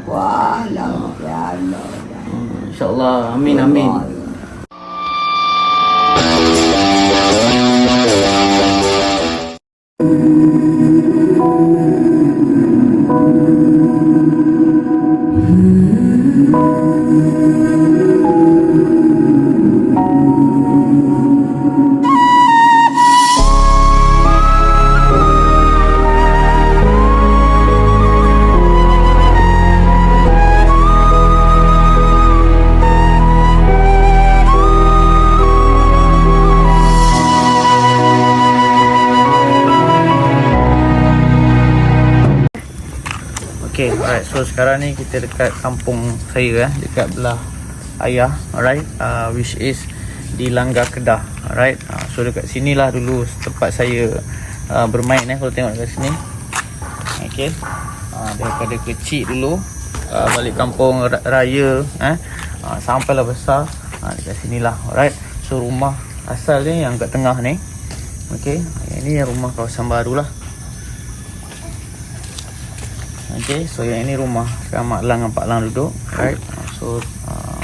Wah, ya Allah. InsyaAllah. Amin, amin. Okay, alright. So sekarang ni kita dekat kampung saya dekat belah ayah, alright. Which is di Langgar Kedah, alright. So dekat sinilah dulu tempat saya bermain kalau tengok dekat sini. Okay. Daripada kecil dulu balik kampung raya sampailah besar dekat sinilah, alright. So rumah asal dia yang kat tengah ni. Okay, ini rumah kawasan baru lah. Okay, so yang ini rumah sekarang Mak Lang dan Pak Lang duduk, right. So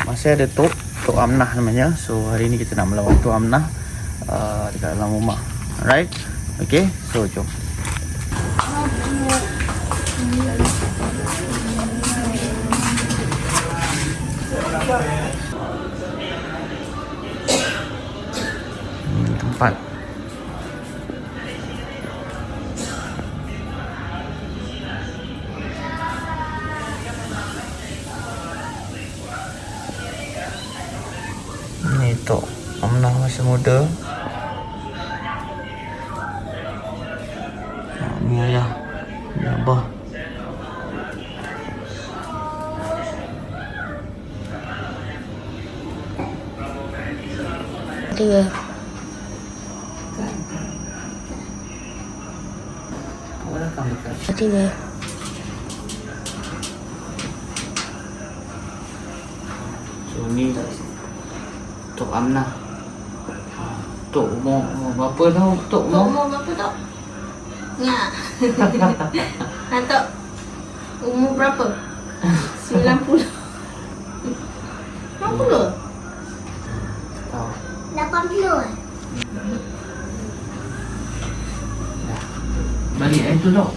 masih ada Tok Amnah namanya. So hari ni kita nak melawan Tok Amnah dekat dalam rumah, alright. Okay, so jom. Tempat ni Tok Amnah masa muda. Ni ayah, ni abah. Dia Mati dia. So ni Tok Amnah. Tok umur berapa tau? Tok umur berapa Tok? Nak. Tok umur berapa? 90. 90? tahu. 80. Balik hari tu Tok.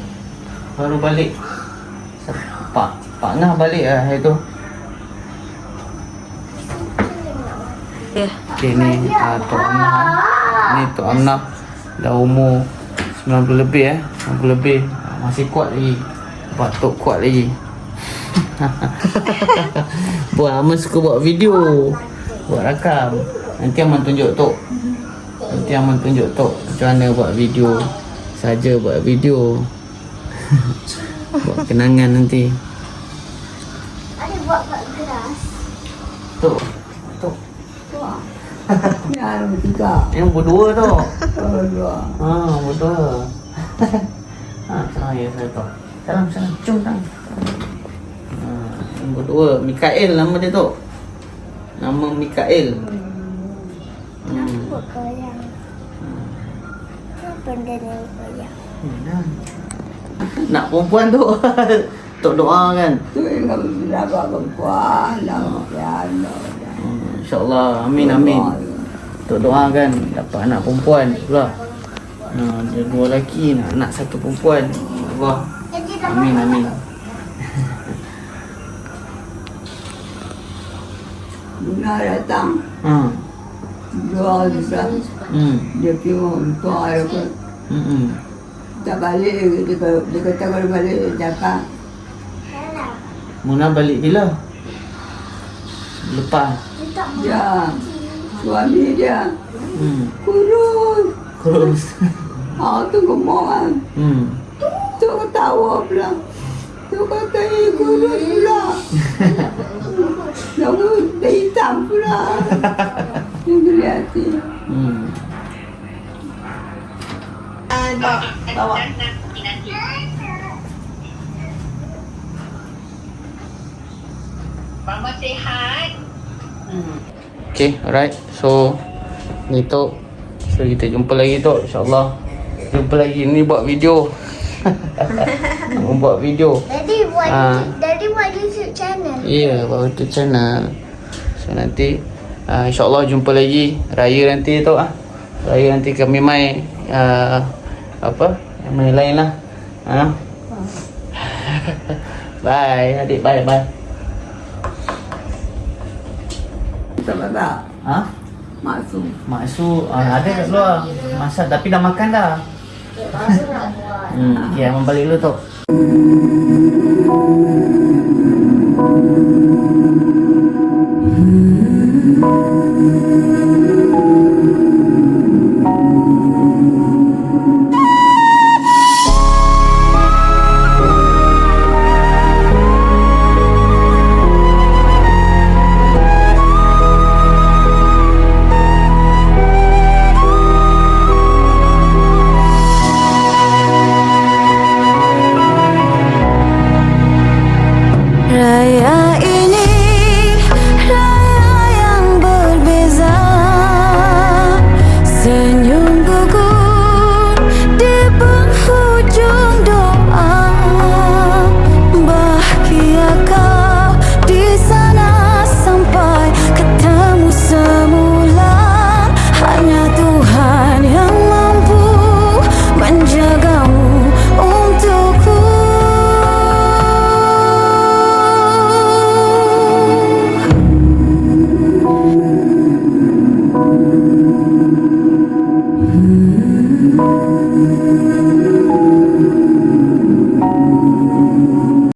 Baru balik. Pak Ngah balik hari tu. Ya. Okay, ni Tok Amnah. Ni Tok Amnah dah umur 90 lebih 90 lebih. Masih kuat lagi. Pak Tok kuat lagi. Abang suka buat video, buat rakam. Nanti Abang tunjuk Tok. Nanti Abang tunjuk Tok macam mana buat video. Saja buat video. Buat kenangan nanti. Ada buat kat keras. Tok. Ni ada bertiga. Yang berdua tu. Dua. Berdua. Salam ya saya Tok. Salam. Cium tangan. Yang berdua. Mikael nama dia Tok. Nama Mikael. Apa kayang? Apa benda yang kayang? Nak perempuan tu. Tok doa kan. Tu yang dapat perempuan. Ya Allah. InsyaAllah. Amin. Tok doa kan dapat anak perempuan pula. Dia 2 lelaki, anak 1 perempuan. Allah. Amin. Bunda datang. Dua juga. Dia tengok untuk ayah ke. Tak balik. Dia kata kalau balik dia cakap. Muna balik bila? Lepas. Ya. Suami dia. Kurus. Tu gemuk kan. Tu ketawa pula. Tu kata kurus pula. Lalu dia hitam pula. Dia berhati. Bawa. Mama sihat. Okay, alright. So ni Tok. So kita jumpa lagi Tok, insyaAllah. Jumpa lagi. Ni buat video. Buat video. Daddy buat YouTube YouTube channel. Ya, buat YouTube channel. So nanti InsyaAllah jumpa lagi Raya nanti tu Raya nanti kami main apa yang main lain lah. Bye adik, bye. Sama tak? Masuk. Maksud ada kat luar masak tapi dah makan dah. Okay, abang balik dulu tu. Raya